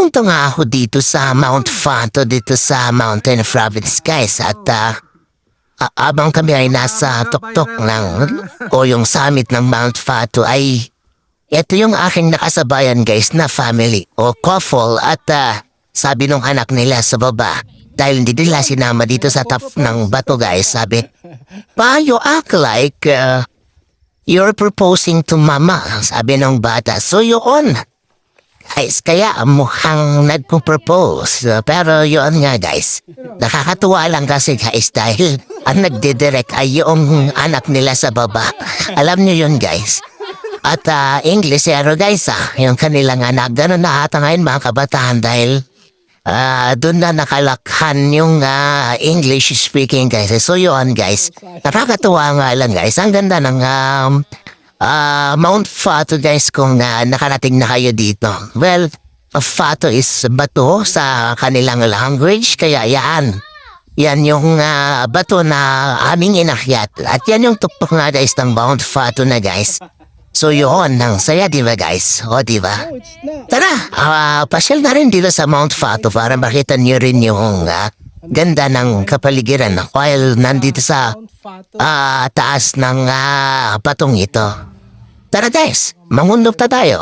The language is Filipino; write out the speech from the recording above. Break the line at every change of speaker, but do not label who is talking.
Pumunta nga ako dito sa Mount Fato, dito sa Mountain Province, guys. At abang kami ay nasa tuktok ng o yung summit ng Mount Fato ay ito yung aking nakasabayan, guys, na family o couple. At sabi nung anak nila sa baba, dahil hindi nila sinama dito sa top ng bato, guys, sabi, "Pa, you act like you're proposing to mama," sabi nung bata. So yun, guys, kaya mukhang nagpo-propose. Pero yun nga, guys, nakakatuwa lang kasi, guys, dahil ang nagdidirect ay yung anak nila sa baba. Alam niyo yun, guys. At Englishero, guys, yung kanilang anak. Ganun na ata ngayon, mga kabataan, dahil doon na nakalakhan yung English speaking, guys. So yun, guys, nakakatuwa nga lang, guys. Ang ganda ng Mount Fato, guys, kung nakarating na kayo dito. Well, Fato is bato sa kanilang language, kaya yan yung bato na aming inakyat. At yan yung tuktok nga, guys, ng Mount Fato na, guys. So yun, ang saya, diba, guys? O, diba? Tara, pasyal na rin dito sa Mount Fato para makita niyo rin yung ganda ng kapaligiran while nandito sa taas ng batong ito. Tara, guys, mangundok na tayo.